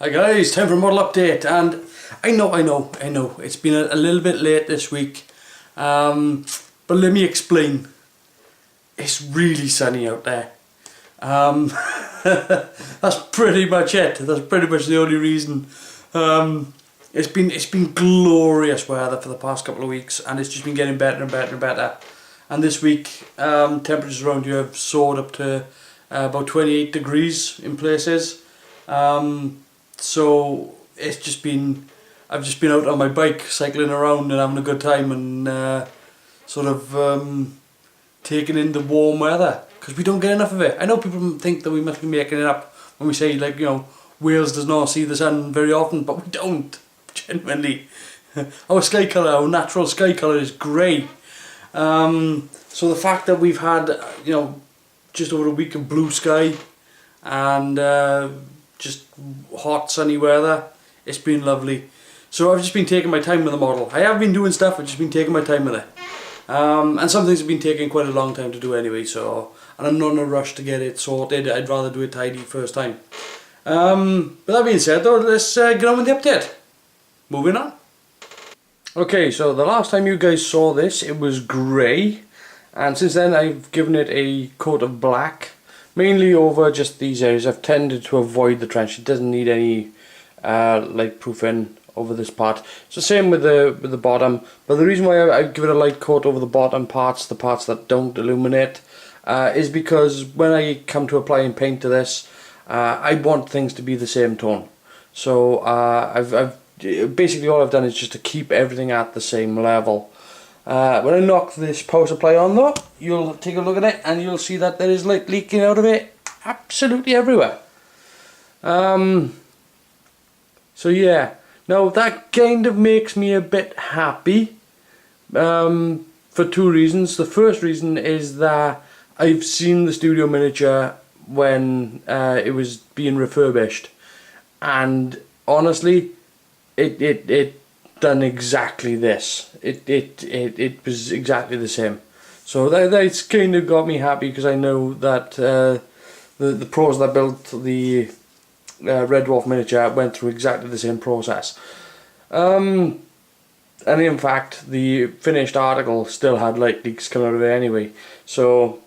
Hi guys, time for a model update, and I know, it's been a little bit late this week, but let me explain. It's really sunny out there. That's pretty much it. That's pretty much the only reason. It's been glorious weather for the past couple of weeks, and it's just been getting better and better and better. And this week, temperatures around here have soared up to about 28 degrees in places. So it's just been, I've just been out on my bike cycling around and having a good time, and taking in the warm weather, because we don't get enough of it. I know people think that we must be making it up when we say, like, you know, Wales does not see the sun very often, but we don't, genuinely. Our sky colour, our natural sky colour is grey. So the fact that we've had, you know, just over a week of blue sky and just hot sunny weather, it's been lovely. So I've just been taking my time with the model. I have been doing stuff, I've just been taking my time with it. And some things have been taking quite a long time to do anyway, so, and I'm not in a rush to get it sorted. I'd rather do it tidy first time. But that being said though, let's get on with the update. Moving on. Okay, so the last time you guys saw this, it was grey, and since then I've given it a coat of black, mainly over just these areas. I've tended to avoid the trench. It doesn't need any light proofing over this part. It's the same with the bottom, but the reason why I give it a light coat over the bottom parts, the parts that don't illuminate, is because when I come to applying paint to this, I want things to be the same tone. So I've basically, all I've done is just to keep everything at the same level. When I knock this power supply on though, you'll take a look at it and you'll see that there is light leaking out of it absolutely everywhere. So yeah, now that kind of makes me a bit happy for two reasons. The first reason is that I've seen the studio miniature when it was being refurbished, and honestly it done exactly this. It was exactly the same. So that's kind of got me happy, because I know that the pros that built the Red Dwarf miniature went through exactly the same process. And in fact, the finished article still had light leaks coming out of it anyway. So,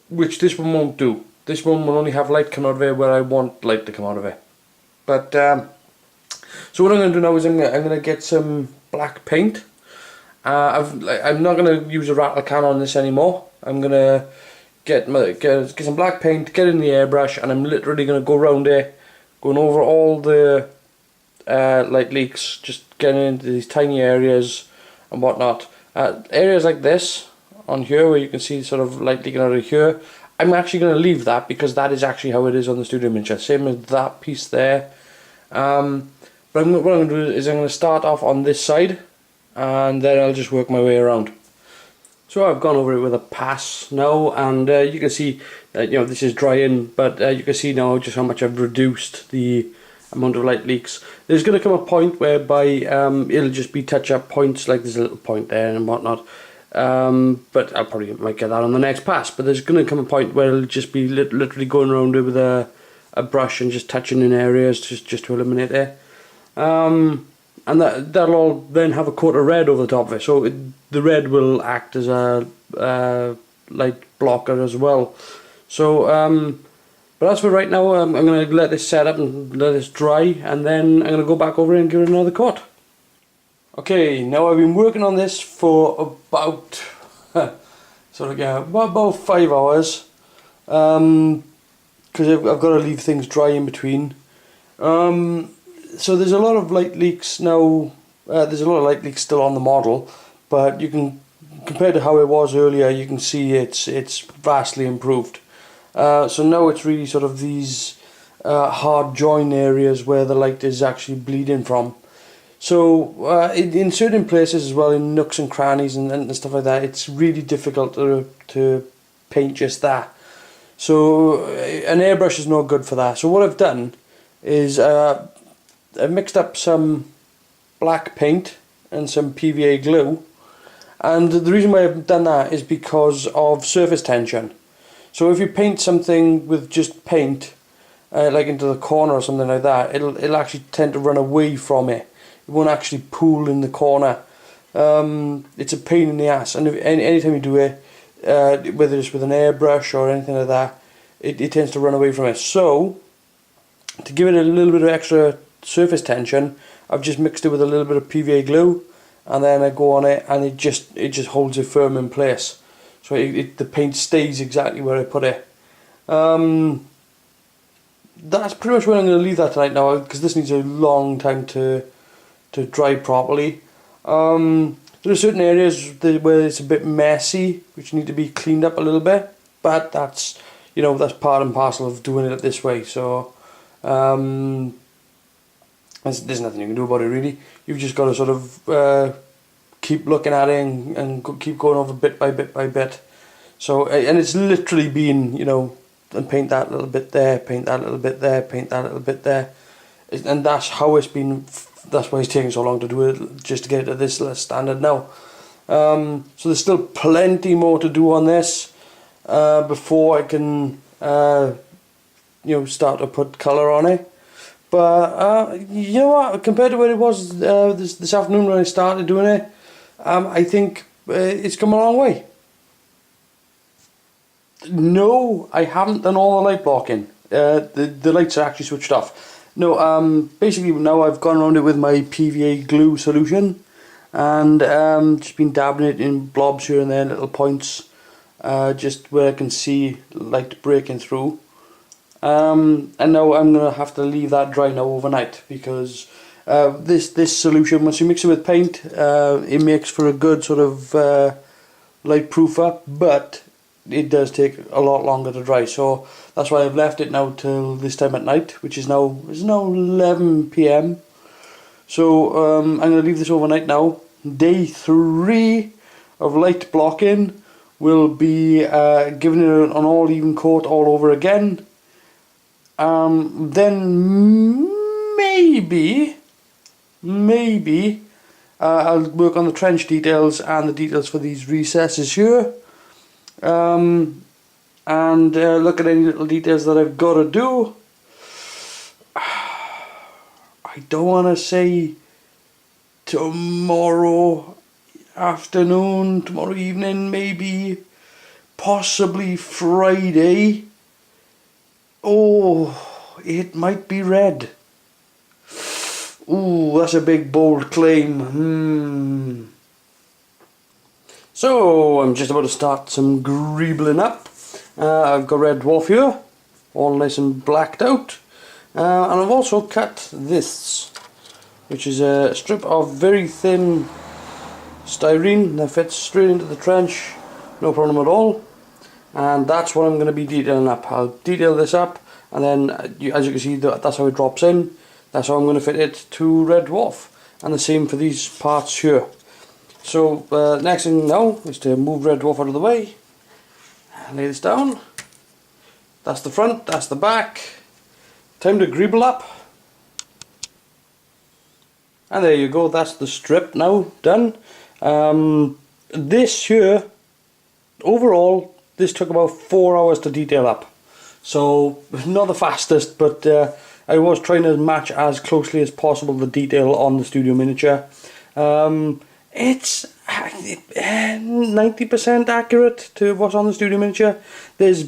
which this one won't do. This one will only have light coming out of it where I want light to come out of it. But so what I'm going to do now is I'm going to get some black paint. I'm not going to use a rattle can on this anymore. I'm going to get some black paint, get in the airbrush, and I'm literally going to go around it, going over all the light leaks, just getting into these tiny areas and whatnot. Areas like this on here, where you can see sort of light leaking out of here, I'm actually going to leave that, because that is actually how it is on the studio miniature, same as that piece there. But what I'm going to do is I'm going to start off on this side, and then I'll just work my way around. So I've gone over it with a pass now, and you can see that, you know, this is drying, but you can see now just how much I've reduced the amount of light leaks. There's going to come a point whereby it'll just be touch-up points, like there's a little point there and whatnot. But I'll probably might get that on the next pass. But there's going to come a point where it'll just be literally going around it with a brush and just touching in areas just to eliminate it. And that'll all then have a coat of red over the top of it, so the red will act as a light blocker as well. So but as for right now, I'm going to let this set up and let this dry, and then I'm going to go back over and give it another coat. Okay, now I've been working on this for about about 5 hours, because I've got to leave things dry in between. So there's a lot of light leaks now. There's a lot of light leaks still on the model, but you can, compared to how it was earlier, you can see it's vastly improved. So now it's really sort of these hard join areas where the light is actually bleeding from. So in certain places as well, in nooks and crannies and stuff like that, it's really difficult to paint just that. So an airbrush is no good for that. So what I've done is I've mixed up some black paint and some PVA glue, and the reason why I've done that is because of surface tension. So if you paint something with just paint, like into the corner or something like that, it'll actually tend to run away from it. It won't actually pool in the corner. It's a pain in the ass, and anytime you do it, whether it's with an airbrush or anything like that, it tends to run away from it. So, to give it a little bit of extra surface tension, I've just mixed it with a little bit of PVA glue, and then I go on it, and it just holds it firm in place. So the paint stays exactly where I put it. That's pretty much where I'm going to leave that tonight now, because this needs a long time to dry properly. There are certain areas where it's a bit messy, which need to be cleaned up a little bit, but that's that's part and parcel of doing it this way. So there's nothing you can do about it really. You've just got to sort of keep looking at it and keep going over bit by bit by bit. So and it's literally been and paint that little bit there, paint that little bit there, paint that little bit there, and that's how it's been. That's why it's taking so long to do it, just to get it to this standard now. So there's still plenty more to do on this before I can start to put colour on it. But you know what? Compared to where it was this afternoon when I started doing it, I think it's come a long way. No, I haven't done all the light blocking. The lights are actually switched off. No, basically now I've gone around it with my PVA glue solution, and just been dabbing it in blobs here and there, little points, just where I can see light breaking through. And now I'm gonna have to leave that dry now overnight, because this solution, once you mix it with paint, it makes for a good sort of light proofer, but it does take a lot longer to dry. So that's why I've left it now till this time at night, which is now 11 PM. So I'm going to leave this overnight now. Day 3 of light blocking will be giving it an all even coat all over again. Then maybe I'll work on the trench details and the details for these recesses here. And look at any little details that I've got to do. I don't want to say tomorrow afternoon, tomorrow evening, maybe, possibly Friday. Oh, it might be red. Ooh, that's a big bold claim. So I'm just about to start some greebling up. I've got red dwarf here, all nice and blacked out, and I've also cut this, which is a strip of very thin styrene that fits straight into the trench, no problem at all. And that's what I'm going to be detailing up. I'll detail this up, and then as you can see, that's how it drops in. That's how I'm going to fit it to red dwarf, and the same for these parts here. So next thing now is to move red dwarf out of the way, lay this down. That's the front, that's the back. Time to greeble up. And there you go, that's the strip now done. This here, overall, this took about 4 hours to detail up. So not the fastest, but I was trying to match as closely as possible the detail on the studio miniature. It's 90% accurate to what's on the studio miniature. There's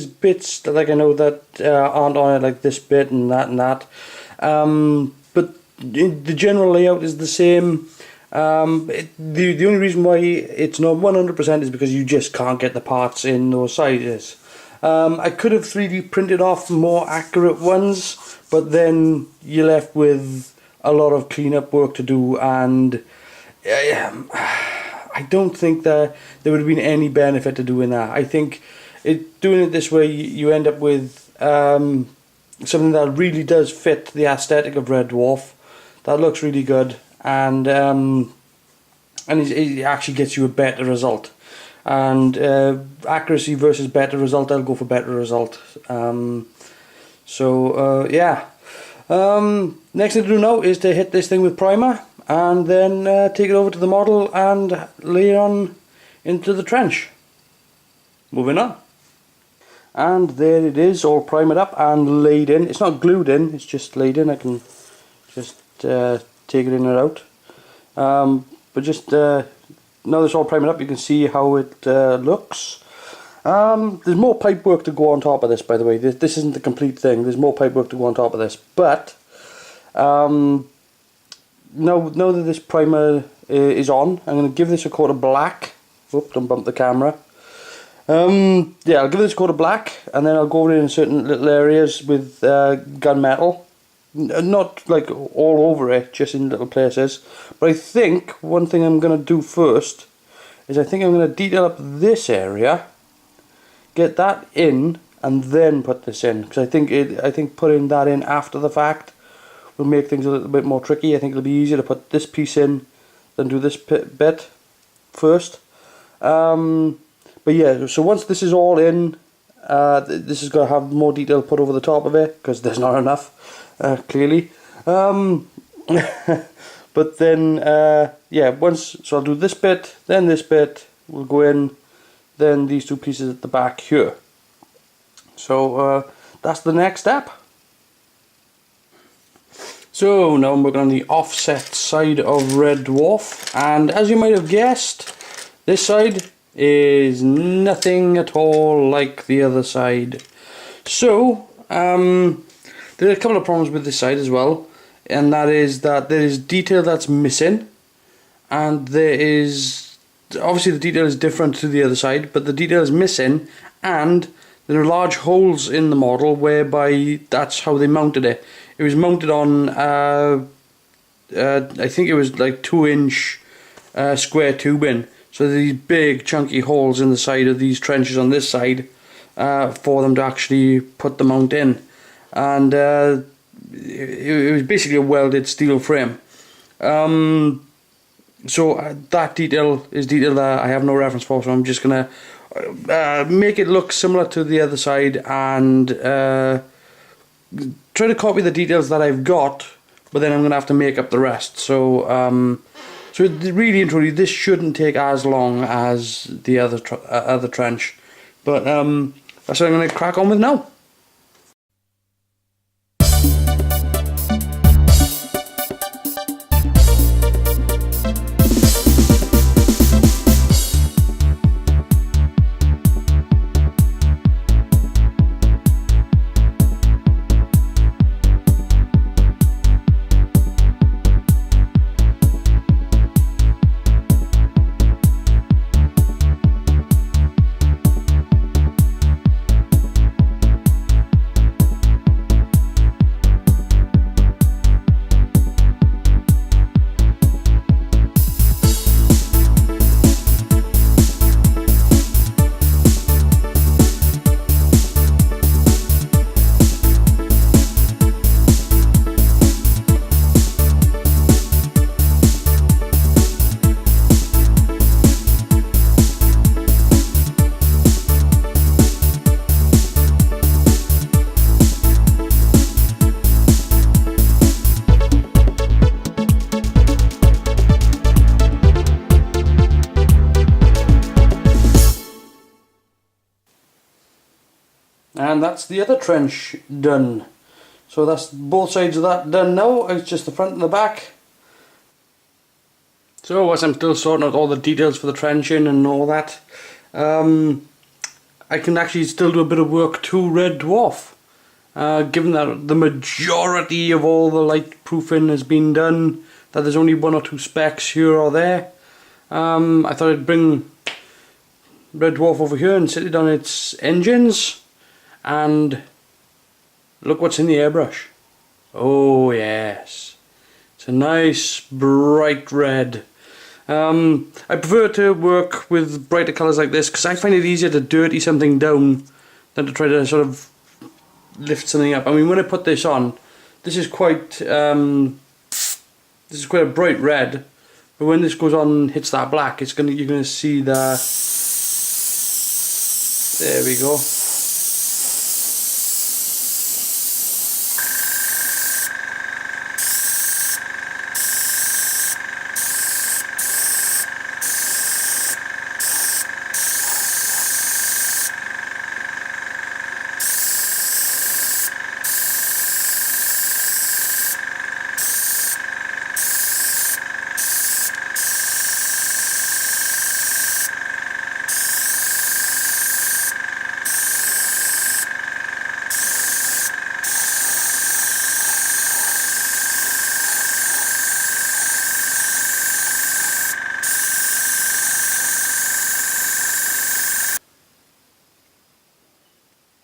bits that I know that aren't on it, like this bit and that. But the general layout is the same. The only reason why it's not 100% is because you just can't get the parts in those sizes. I could have 3D printed off more accurate ones, but then you're left with a lot of cleanup work to do, and I don't think that there would have been any benefit to doing that. I think doing it this way, you end up with something that really does fit the aesthetic of Red Dwarf. That looks really good, and it actually gets you a better result. And accuracy versus better result, I'll go for better result. Yeah. Next thing to do now is to hit this thing with primer, and then take it over to the model and lay it on into the trench. Moving on. And there it is, all primed up and laid in. It's not glued in, it's just laid in. I can just take it in and out. But just now it's all primed up, you can see how it looks. There's more pipe work to go on top of this, by the way. This isn't the complete thing. There's more pipe work to go on top of this. But now that this primer is on, I'm going to give this a coat of black. Whoop, don't bump the camera. Yeah, I'll give this a coat of black, and then I'll go in certain little areas with gunmetal. Not like all over it, just in little places. But I think one thing I'm going to do first is I think I'm going to detail up this area, get that in, and then put this in. Because I think putting that in after the fact will make things a little bit more tricky. I think it'll be easier to put this piece in than do this bit first. But yeah, so once this is all in, this is going to have more detail put over the top of it, because there's not enough, clearly. But then, yeah, so I'll do this bit, then this bit will go in, then these two pieces at the back here. So that's the next step. So now I'm working on the offset side of Red Dwarf, and as you might have guessed, this side is nothing at all like the other side. So there are a couple of problems with this side as well, and that is that there is detail that's missing, and there is obviously the detail is different to the other side, but the detail is missing, and there are large holes in the model whereby that's how they mounted it. It was mounted on I think it was like 2-inch square tubing. So these big chunky holes in the side of these trenches on this side for them to actually put the mount in, and it was basically a welded steel frame. So that detail is detail that I have no reference for, so I'm just gonna make it look similar to the other side and try to copy the details that I've got, but then I'm gonna have to make up the rest. So so really and truly, this shouldn't take as long as the other trench, but that's what I'm going to crack on with now. And that's the other trench done. So that's both sides of that done now. It's just the front and the back. So as I'm still sorting out all the details for the trenching and all that, I can actually still do a bit of work to Red Dwarf. Given that the majority of all the light proofing has been done, that there's only 1 or 2 specks here or there, I thought I'd bring Red Dwarf over here and sit it on its engines. And look what's in the airbrush. Oh yes, it's a nice bright red. I prefer to work with brighter colours like this because I find it easier to dirty something down than to try to sort of lift something up. I mean, when I put this on, this is quite a bright red, but when this goes on and hits that black, you're gonna see the. There we go.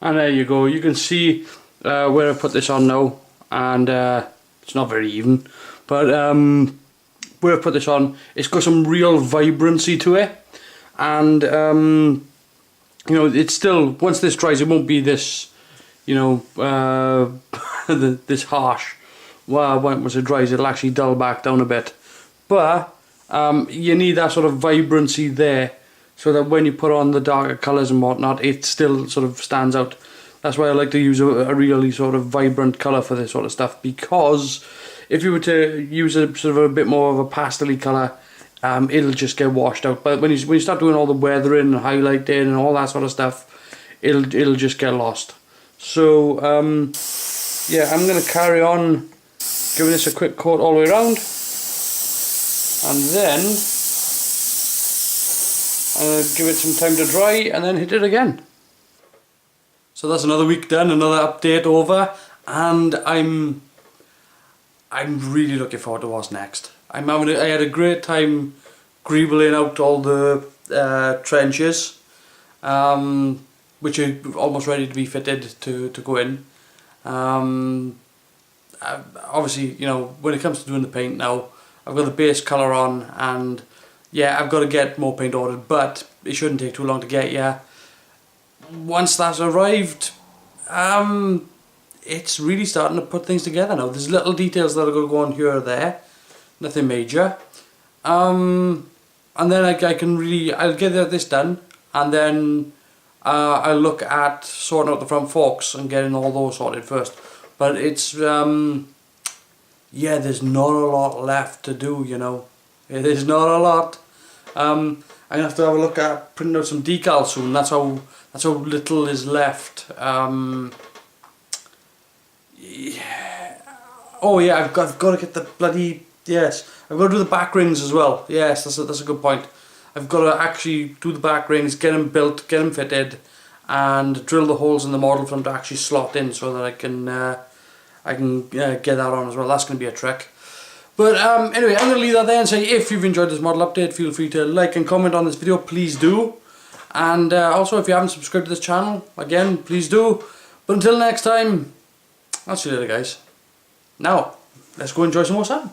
And there you go, you can see where I put this on now, and it's not very even, but where I put this on, it's got some real vibrancy to it, and you know, it's still, once this dries, it won't be this, you know, this harsh. Well, once it dries, it'll actually dull back down a bit, but you need that sort of vibrancy there, so that when you put on the darker colours and whatnot, it still sort of stands out. That's why I like to use a really sort of vibrant colour for this sort of stuff, because if you were to use a sort of a bit more of a pastel-y colour, it'll just get washed out. But when you start doing all the weathering and highlighting and all that sort of stuff, it'll just get lost. So yeah, I'm going to carry on giving this a quick coat all the way around, and then give it some time to dry and then hit it again. So that's another week done, another update over, and I'm really looking forward to what's next. I had a great time greebling out all the trenches, which are almost ready to be fitted to go in. Obviously, you know, when it comes to doing the paint now, I've got the base colour on, and yeah, I've got to get more paint ordered, but it shouldn't take too long to get. Yeah, once that's arrived, it's really starting to put things together now. There's little details that are going to go on here or there, nothing major. And then I'll get this done, and then I'll look at sorting out the front forks and getting all those sorted first. But it's yeah, there's not a lot left to do, you know. There's not a lot. I'm gonna have to have a look at printing out some decals soon. That's how little is left. Yeah. Oh yeah, I've got to get the bloody, yes, I've got to do the back rings as well. Yes, that's a good point. I've got to actually do the back rings, get them built, get them fitted, and drill the holes in the model for them to actually slot in, so that I can get that on as well. That's going to be a trick. But anyway, I'm going to leave that there and say, if you've enjoyed this model update, feel free to like and comment on this video, please do. And also, if you haven't subscribed to this channel, again, please do. But until next time, I'll see you later, guys. Now, let's go enjoy some more sun.